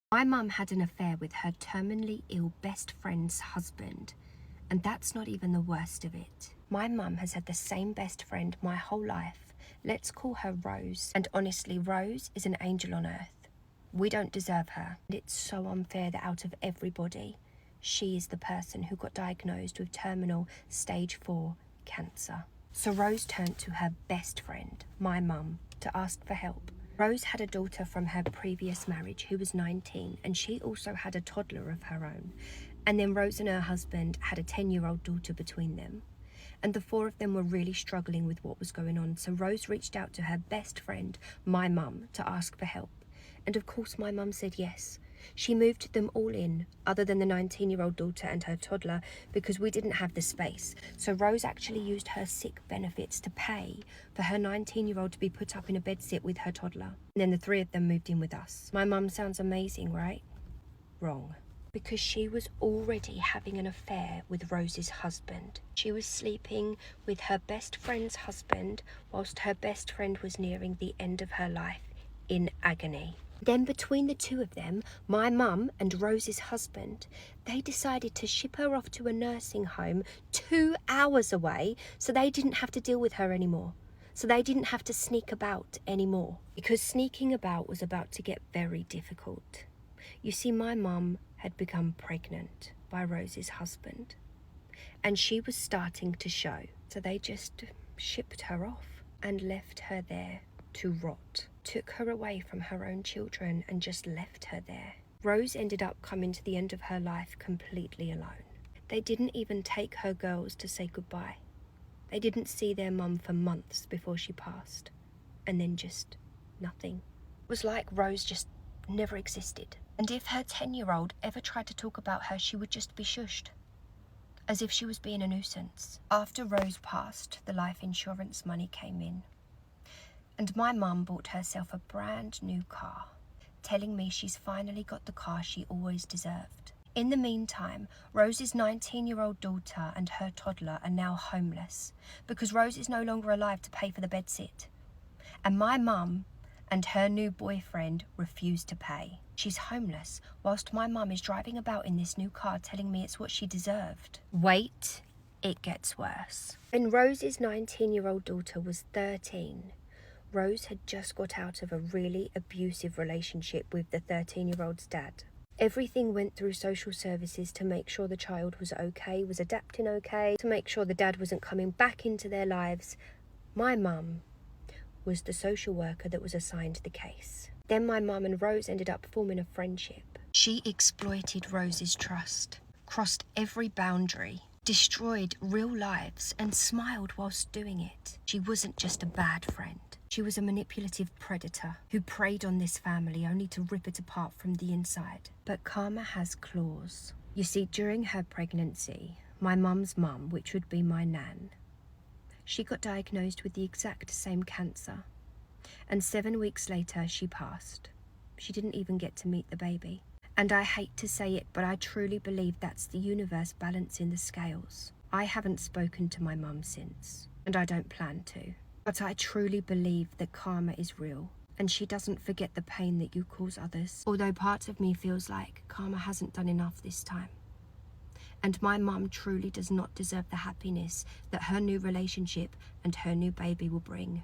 My mum had an affair with her terminally ill best friend's husband, and that's not even the worst of it. My mum has had the same best friend my whole life. Let's call her Rose. And honestly, Rose is an angel on earth. We don't deserve her. And it's so unfair that out of everybody, she is the person who got diagnosed with terminal stage 4 cancer. So Rose turned to her best friend, my mum, to ask for help. Rose had a daughter from her previous marriage who was 19, and she also had a toddler of her own. And then Rose and her husband had a 10-year-old daughter between them. And the four of them were really struggling with what was going on. So Rose reached out to her best friend, my mum, to ask for help. And of course my mum said yes. She moved them all in, other than the 19-year-old daughter and her toddler, because we didn't have the space. So Rose actually used her sick benefits to pay for her 19-year-old to be put up in a bedsit with her toddler. And then the three of them moved in with us. My mum sounds amazing, right? Wrong. Because she was already having an affair with Rose's husband. She was sleeping with her best friend's husband whilst her best friend was nearing the end of her life in agony. Then between the two of them, my mum and Rose's husband, they decided to ship her off to a nursing home 2 hours away so they didn't have to deal with her anymore. So they didn't have to sneak about anymore. Because sneaking about was about to get very difficult. You see, my mum had become pregnant by Rose's husband, and she was starting to show. So they just shipped her off and left her there to rot. Took her away from her own children and just left her there. Rose ended up coming to the end of her life completely alone. They didn't even take her girls to say goodbye. They didn't see their mum for months before she passed. And then just nothing. It was like Rose just never existed. And if her 10-year-old ever tried to talk about her, she would just be shushed, as if she was being a nuisance. After Rose passed, the life insurance money came in. And my mum bought herself a brand new car, telling me she's finally got the car she always deserved. In the meantime, Rose's 19-year-old daughter and her toddler are now homeless because Rose is no longer alive to pay for the bedsit. And my mum and her new boyfriend refused to pay. She's homeless whilst my mum is driving about in this new car telling me it's what she deserved. Wait, it gets worse. When Rose's 19-year-old daughter was 13, Rose had just got out of a really abusive relationship with the 13-year-old's dad. Everything went through social services to make sure the child was okay, was adapting okay, to make sure the dad wasn't coming back into their lives. My mum was the social worker that was assigned the case. Then my mum and Rose ended up forming a friendship. She exploited Rose's trust, crossed every boundary, destroyed real lives, and smiled whilst doing it. She wasn't just a bad friend. She was a manipulative predator who preyed on this family only to rip it apart from the inside. But karma has claws. You see, during her pregnancy, my mum's mum, which would be my nan, she got diagnosed with the exact same cancer. And 7 weeks later, she passed. She didn't even get to meet the baby. And I hate to say it, but I truly believe that's the universe balancing the scales. I haven't spoken to my mum since, and I don't plan to. But I truly believe that karma is real, and she doesn't forget the pain that you cause others. Although part of me feels like karma hasn't done enough this time. And my mum truly does not deserve the happiness that her new relationship and her new baby will bring.